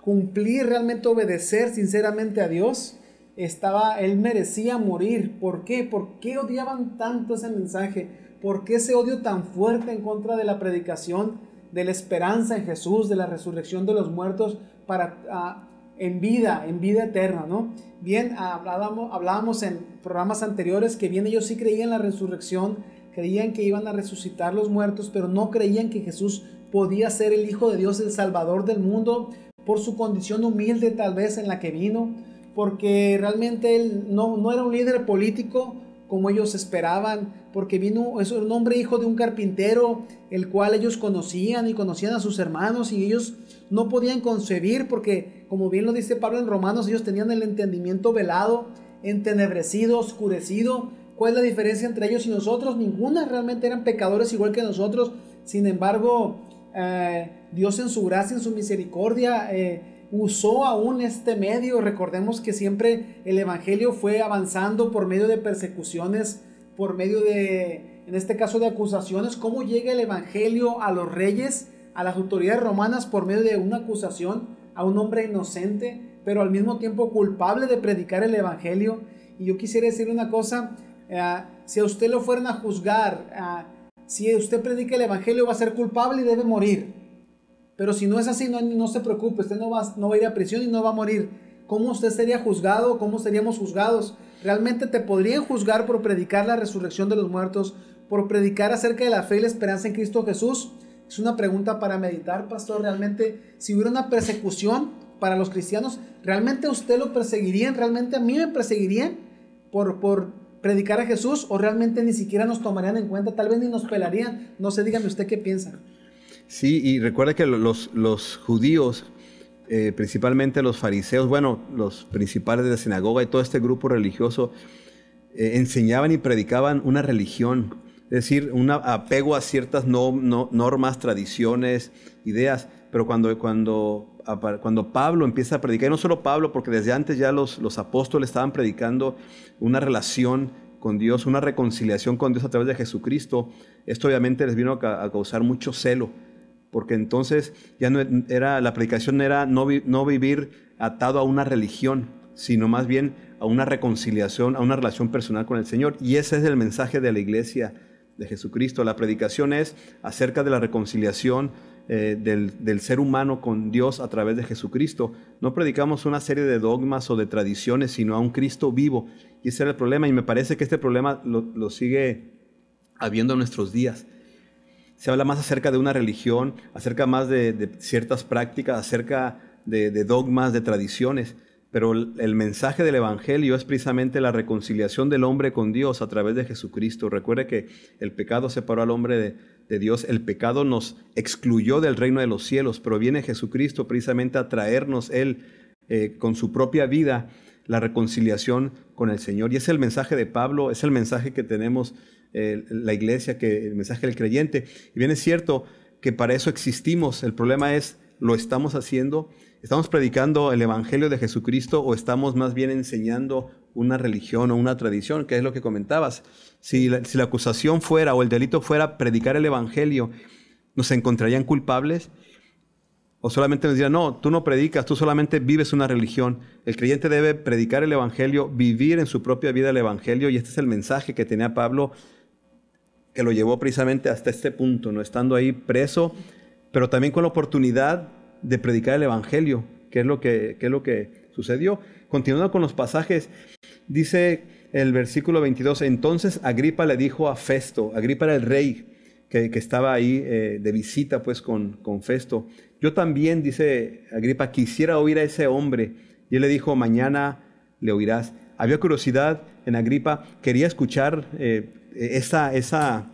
Speaker 2: cumplir, realmente obedecer sinceramente a Dios, él merecía morir. ¿Por qué? ¿Por qué odiaban tanto ese mensaje? ¿Por qué ese odio tan fuerte en contra de la predicación de la esperanza en Jesús, de la resurrección de los muertos en vida eterna, ¿no? Bien, hablábamos en programas anteriores que bien ellos sí creían en la resurrección, creían que iban a resucitar los muertos, pero no creían que Jesús podía ser el Hijo de Dios, el Salvador del mundo, por su condición humilde tal vez en la que vino, porque realmente él no era un líder político como ellos esperaban, porque es un hombre hijo de un carpintero, el cual ellos conocían y conocían a sus hermanos, y ellos no podían concebir, porque como bien lo dice Pablo en Romanos, ellos tenían el entendimiento velado, entenebrecido, oscurecido. ¿Cuál es la diferencia entre ellos y nosotros? Ninguna, realmente eran pecadores igual que nosotros. Sin embargo, Dios en su gracia, en su misericordia, usó aún este medio. Recordemos que siempre el evangelio fue avanzando por medio de persecuciones, por medio de, en este caso, de acusaciones. ¿Cómo llega el evangelio a los reyes, a las autoridades romanas? Por medio de una acusación a un hombre inocente, pero al mismo tiempo culpable de predicar el evangelio. Y yo quisiera decirle una cosa, si a usted lo fueran a juzgar, si usted predica el evangelio, va a ser culpable y debe morir. Pero si no es así, no se preocupe, usted no va a ir a prisión y no va a morir. ¿Cómo usted sería juzgado? ¿Cómo seríamos juzgados? Realmente te podrían juzgar por predicar la resurrección de los muertos, por predicar acerca de la fe y la esperanza en Cristo Jesús? Es una pregunta para meditar, pastor. Realmente, si hubiera una persecución para los cristianos, ¿realmente a usted lo perseguirían? ¿Realmente a mí me perseguirían por predicar a Jesús? ¿O realmente ni siquiera nos tomarían en cuenta? Tal vez ni nos pelarían. No sé, dígame usted qué piensa.
Speaker 1: Sí, y recuerda que los judíos, principalmente los fariseos, bueno, los principales de la sinagoga y todo este grupo religioso, enseñaban y predicaban una religión, es decir, un apego a ciertas normas, tradiciones, ideas. Pero cuando Pablo empieza a predicar, y no solo Pablo, porque desde antes ya los apóstoles estaban predicando una relación con Dios, una reconciliación con Dios a través de Jesucristo, esto obviamente les vino a causar mucho celo, porque entonces ya no era, la predicación era no vivir atado a una religión, sino más bien a una reconciliación, a una relación personal con el Señor. Y ese es el mensaje de la iglesia de Jesucristo. La predicación es acerca de la reconciliación del ser humano con Dios a través de Jesucristo. No predicamos una serie de dogmas o de tradiciones, sino a un Cristo vivo. Y ese era el problema, y me parece que este problema lo sigue habiendo en nuestros días. Se habla más acerca de una religión, acerca más de ciertas prácticas, acerca de dogmas, de tradiciones. Pero el mensaje del Evangelio es precisamente la reconciliación del hombre con Dios a través de Jesucristo. Recuerde que el pecado separó al hombre de Dios, el pecado nos excluyó del reino de los cielos, pero viene Jesucristo precisamente a traernos Él con su propia vida la reconciliación con el Señor. Y es el mensaje de Pablo, es el mensaje que tenemos la iglesia, el mensaje del creyente. Y bien es cierto que para eso existimos. El problema es, ¿lo estamos haciendo? ¿Estamos predicando el Evangelio de Jesucristo o estamos más bien enseñando una religión o una tradición? Que es lo que comentabas. Si la acusación fuera o el delito fuera predicar el Evangelio, ¿nos encontrarían culpables? ¿O solamente nos dirían, no, tú no predicas, tú solamente vives una religión? El creyente debe predicar el Evangelio, vivir en su propia vida el Evangelio, y este es el mensaje que tenía Pablo, que lo llevó precisamente hasta este punto, ¿no? Estando ahí preso, pero también con la oportunidad de predicar el Evangelio, que es lo que sucedió. Continuando con los pasajes, dice el versículo 22, entonces Agripa le dijo a Festo, Agripa era el rey que estaba ahí de visita pues con Festo, yo también, dice Agripa, quisiera oír a ese hombre. Y él le dijo, mañana le oirás. Había curiosidad en Agripa, quería escuchar esa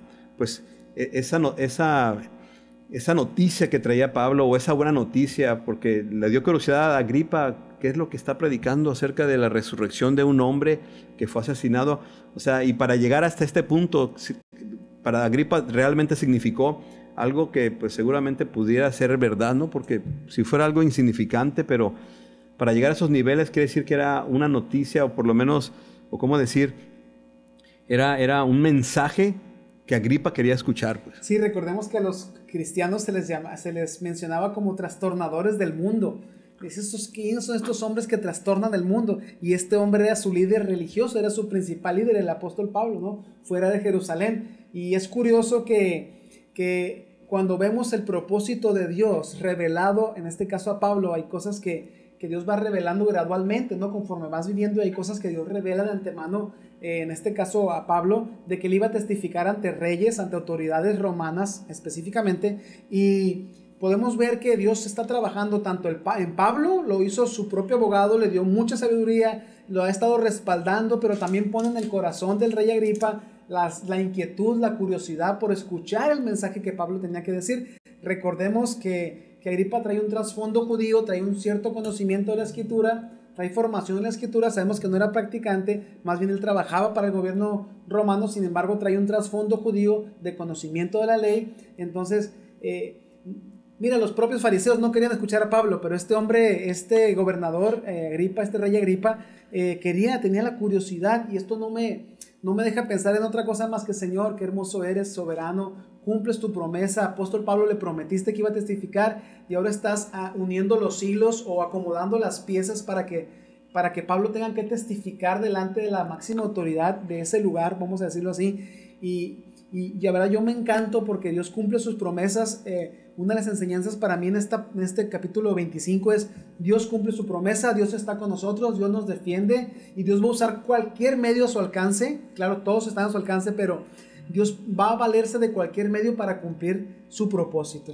Speaker 1: noticia que traía Pablo, o esa buena noticia, porque le dio curiosidad a Agripa qué es lo que está predicando acerca de la resurrección de un hombre que fue asesinado. O sea, y para llegar hasta este punto, para Agripa realmente significó algo que pues seguramente pudiera ser verdad, ¿no? Porque si fuera algo insignificante, pero para llegar a esos niveles quiere decir que era una noticia, o por lo menos, o cómo decir, era un mensaje que Agripa quería escuchar, pues.
Speaker 2: Sí, recordemos que a los cristianos se les mencionaba como trastornadores del mundo. ¿Quiénes son estos hombres que trastornan el mundo? Y este hombre era su líder religioso, era su principal líder, el apóstol Pablo, ¿no? Fuera de Jerusalén. Y es curioso que cuando vemos el propósito de Dios revelado, en este caso a Pablo, hay cosas que Dios va revelando gradualmente, ¿no? Conforme vas viviendo, hay cosas que Dios revela de antemano, en este caso a Pablo, de que él iba a testificar ante reyes, ante autoridades romanas específicamente, y podemos ver que Dios está trabajando tanto en Pablo, lo hizo su propio abogado, le dio mucha sabiduría, lo ha estado respaldando, pero también pone en el corazón del rey Agripa la inquietud, la curiosidad por escuchar el mensaje que Pablo tenía que decir. Recordemos que Agripa trae un trasfondo judío, trae un cierto conocimiento de la escritura, trae formación en la escritura. Sabemos que no era practicante, más bien él trabajaba para el gobierno romano, sin embargo trae un trasfondo judío de conocimiento de la ley. Entonces, mira, los propios fariseos no querían escuchar a Pablo, pero este hombre, este gobernador Agripa, este rey Agripa, tenía la curiosidad, y esto no me deja pensar en otra cosa más que, Señor, qué hermoso eres, soberano, cumples tu promesa. Apóstol Pablo, le prometiste que iba a testificar, y ahora estás uniendo los hilos o acomodando las piezas para que Pablo tenga que testificar delante de la máxima autoridad de ese lugar, vamos a decirlo así. Y la verdad, yo me encanto porque Dios cumple sus promesas. Una de las enseñanzas para mí en este capítulo 25 es: Dios cumple su promesa, Dios está con nosotros, Dios nos defiende, y Dios va a usar cualquier medio a su alcance. Claro, todos están a su alcance, pero Dios va a valerse de cualquier medio para cumplir su propósito.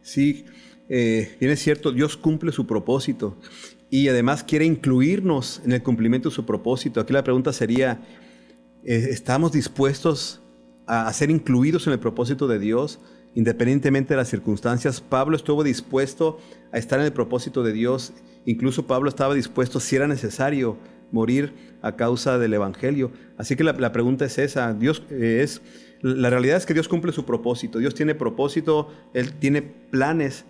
Speaker 1: Sí, bien es cierto, Dios cumple su propósito y además quiere incluirnos en el cumplimiento de su propósito. Aquí la pregunta sería, ¿estamos dispuestos a ser incluidos en el propósito de Dios independientemente de las circunstancias? Pablo estuvo dispuesto a estar en el propósito de Dios. Incluso Pablo estaba dispuesto, si era necesario, morir a causa del Evangelio. Así que la pregunta es esa. La realidad es que Dios cumple su propósito. Dios tiene propósito, Él tiene planes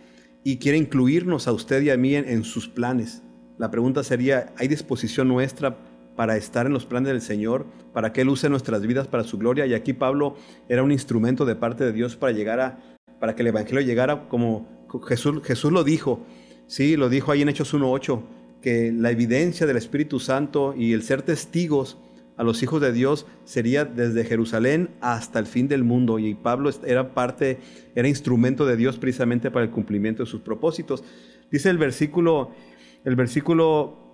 Speaker 1: y quiere incluirnos a usted y a mí en sus planes. La pregunta sería, ¿hay disposición nuestra para estar en los planes del Señor, para que Él use nuestras vidas para su gloria? Y aquí Pablo era un instrumento de parte de Dios para que el Evangelio llegara, como Jesús lo dijo. Sí, lo dijo ahí en Hechos 1:8, que la evidencia del Espíritu Santo y el ser testigos a los hijos de Dios sería desde Jerusalén hasta el fin del mundo. Y Pablo era instrumento de Dios precisamente para el cumplimiento de sus propósitos. Dice el versículo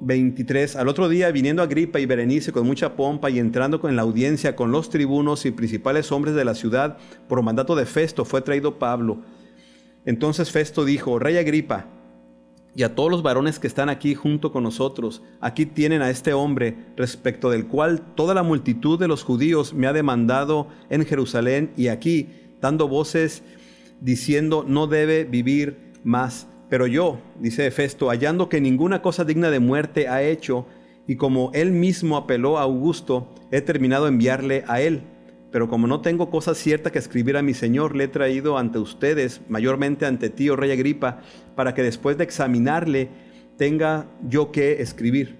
Speaker 1: 23, al otro día viniendo Agripa y Berenice con mucha pompa y entrando en la audiencia con los tribunos y principales hombres de la ciudad, por mandato de Festo fue traído Pablo. Entonces Festo dijo: Rey Agripa, y a todos los varones que están aquí junto con nosotros, aquí tienen a este hombre, respecto del cual toda la multitud de los judíos me ha demandado en Jerusalén y aquí, dando voces, diciendo: no debe vivir más. Pero yo, dice Festo, hallando que ninguna cosa digna de muerte ha hecho, y como él mismo apeló a Augusto, he terminado de enviarle a él. Pero como no tengo cosa cierta que escribir a mi Señor, le he traído ante ustedes, mayormente ante ti, oh Rey Agripa, para que después de examinarle tenga yo que escribir,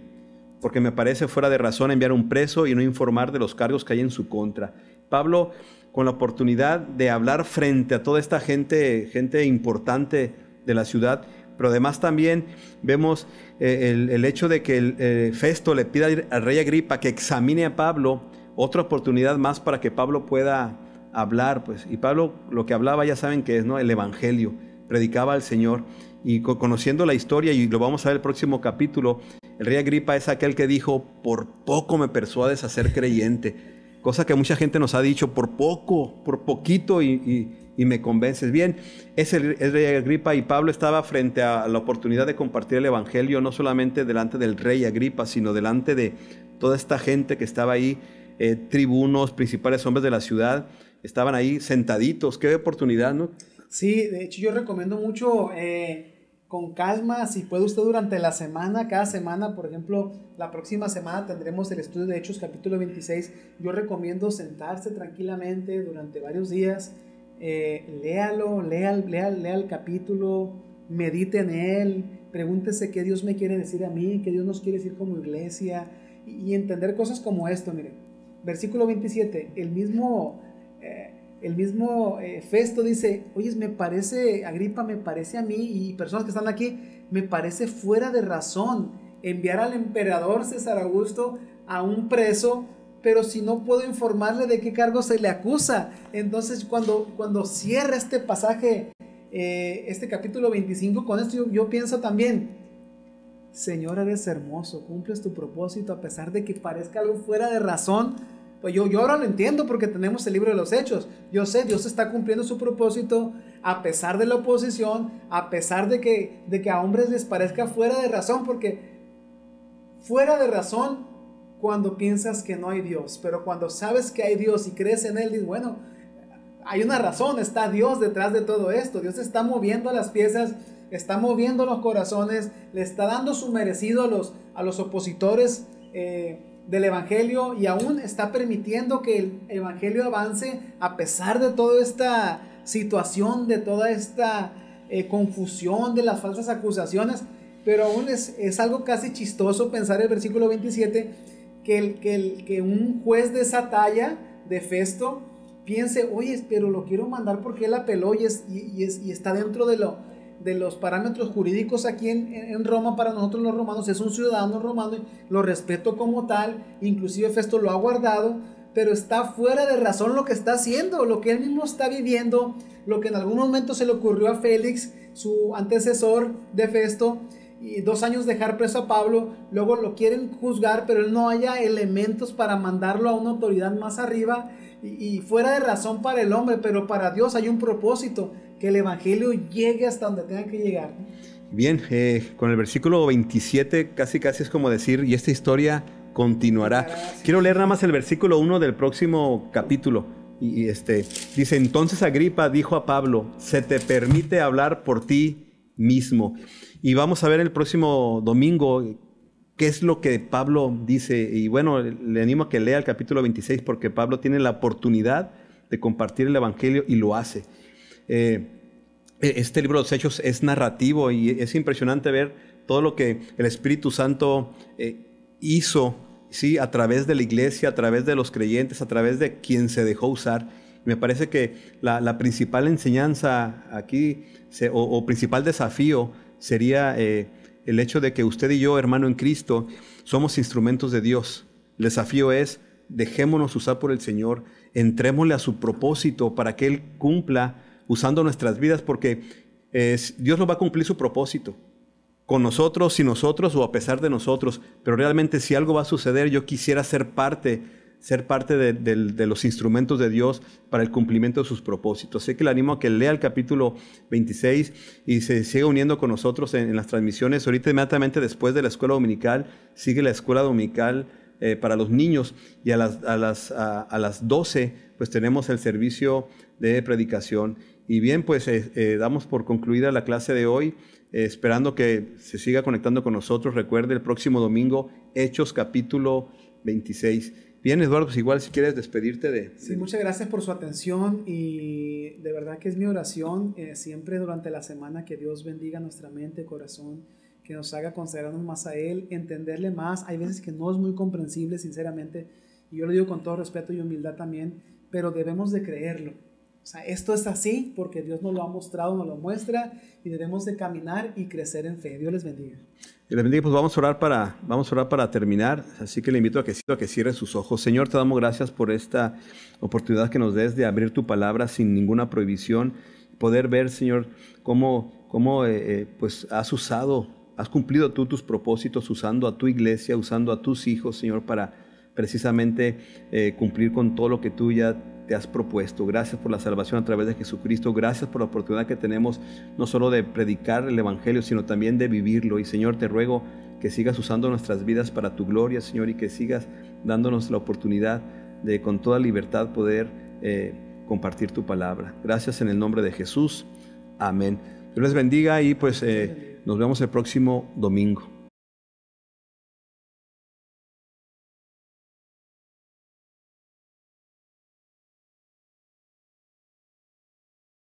Speaker 1: porque me parece fuera de razón enviar un preso y no informar de los cargos que hay en su contra. Pablo, con la oportunidad de hablar frente a toda esta gente importante de la ciudad, pero además también vemos el hecho de que Festo le pida al Rey Agripa que examine a Pablo, otra oportunidad más para que Pablo pueda hablar, pues. Y Pablo lo que hablaba, ya saben que es, ¿no?, el Evangelio, predicaba al Señor. Y conociendo la historia, y lo vamos a ver el próximo capítulo, el Rey Agripa es aquel que dijo: por poco me persuades a ser creyente, cosa que mucha gente nos ha dicho: por poquito y me convences. Bien, es el Rey Agripa, y Pablo estaba frente a la oportunidad de compartir el Evangelio, no solamente delante del Rey Agripa, sino delante de toda esta gente que estaba ahí, tribunos, principales hombres de la ciudad, estaban ahí sentaditos. Qué oportunidad, ¿no?
Speaker 2: Sí, de hecho yo recomiendo mucho con calma, si puede usted durante la semana, cada semana, por ejemplo, la próxima semana tendremos el estudio de Hechos capítulo 26, yo recomiendo sentarse tranquilamente durante varios días, léalo, lea el capítulo, medite en él, pregúntese qué Dios me quiere decir a mí, qué Dios nos quiere decir como iglesia, y entender cosas como esto. Miren, versículo 27, el mismo Festo dice: oye, me parece, Agripa, me parece a mí y personas que están aquí, me parece fuera de razón enviar al emperador César Augusto a un preso, pero si no puedo informarle de qué cargo se le acusa. Entonces cuando cierra este pasaje, este capítulo 25, con esto yo pienso también: Señor, eres hermoso, cumples tu propósito a pesar de que parezca algo fuera de razón. Pues yo ahora lo entiendo porque tenemos el libro de los Hechos. Yo sé, Dios está cumpliendo su propósito a pesar de la oposición, a pesar de que a hombres les parezca fuera de razón, porque fuera de razón cuando piensas que no hay Dios, pero cuando sabes que hay Dios y crees en Él, dices: bueno, hay una razón, está Dios detrás de todo esto. Dios está moviendo las piezas, está moviendo los corazones, le está dando su merecido a los opositores del Evangelio, y aún está permitiendo que el Evangelio avance a pesar de toda esta situación, de toda esta confusión, de las falsas acusaciones. Pero aún es algo casi chistoso pensar el versículo 27, que un juez de esa talla, de Festo, piense: oye, pero lo quiero mandar porque él apeló y está dentro de los parámetros jurídicos aquí en Roma. Para nosotros los romanos es un ciudadano romano, lo respeto como tal, inclusive Festo lo ha guardado, pero está fuera de razón lo que está haciendo, lo que él mismo está viviendo, lo que en algún momento se le ocurrió a Félix, su antecesor de Festo, y 2 años dejar preso a Pablo. Luego lo quieren juzgar, pero él no haya elementos para mandarlo a una autoridad más arriba, y fuera de razón para el hombre, pero para Dios hay un propósito, que el evangelio llegue hasta donde tenga que llegar.
Speaker 1: Bien, con el versículo 27 casi es como decir, y esta historia continuará. Quiero leer nada más el versículo 1 del próximo capítulo. Y dice, entonces Agripa dijo a Pablo, se te permite hablar por ti mismo. Y vamos a ver el próximo domingo qué es lo que Pablo dice. Y bueno, le animo a que lea el capítulo 26 porque Pablo tiene la oportunidad de compartir el evangelio y lo hace. Este libro de los Hechos es narrativo y es impresionante ver todo lo que el Espíritu Santo hizo, ¿sí? A través de la iglesia, a través de los creyentes, a través de quien se dejó usar. Me parece que la principal enseñanza aquí, o principal desafío, sería el hecho de que usted y yo, hermano en Cristo, somos instrumentos de Dios. El desafío es, dejémonos usar por el Señor, entrémosle a su propósito para que Él cumpla usando nuestras vidas, porque Dios no va a cumplir su propósito con nosotros, sin nosotros o a pesar de nosotros, pero realmente si algo va a suceder, yo quisiera ser parte de los instrumentos de Dios para el cumplimiento de sus propósitos. Así que le animo a que lea el capítulo 26 y se siga uniendo con nosotros en las transmisiones. Ahorita inmediatamente después de la escuela dominical, sigue la escuela dominical para los niños, y a las 12 pues tenemos el servicio de predicación. Y bien, pues damos por concluida la clase de hoy, esperando que se siga conectando con nosotros. Recuerde, el próximo domingo, Hechos capítulo 26. Bien, Eduardo, pues igual si quieres despedirte de...
Speaker 2: Sí, muchas gracias por su atención, y de verdad que es mi oración siempre durante la semana que Dios bendiga nuestra mente, corazón, que nos haga consagrarnos más a Él, entenderle más. Hay veces que no es muy comprensible, sinceramente, y yo lo digo con todo respeto y humildad también, pero debemos de creerlo. O sea, esto es así porque Dios nos lo ha mostrado, nos lo muestra, y debemos de caminar y crecer en fe. Dios les bendiga.
Speaker 1: Y les bendiga. Pues vamos a orar para terminar. Así que le invito a que cierre sus ojos. Señor, te damos gracias por esta oportunidad que nos des de abrir tu palabra sin ninguna prohibición. Poder ver, Señor, cómo pues has cumplido tú tus propósitos usando a tu iglesia, usando a tus hijos, Señor, para precisamente cumplir con todo lo que tú ya te has propuesto. Gracias por la salvación a través de Jesucristo. Gracias por la oportunidad que tenemos no solo de predicar el evangelio, sino también de vivirlo. Y Señor, te ruego que sigas usando nuestras vidas para tu gloria, Señor, y que sigas dándonos la oportunidad de con toda libertad poder compartir tu palabra. Gracias en el nombre de Jesús. Amén. Dios les bendiga y pues nos vemos el próximo domingo.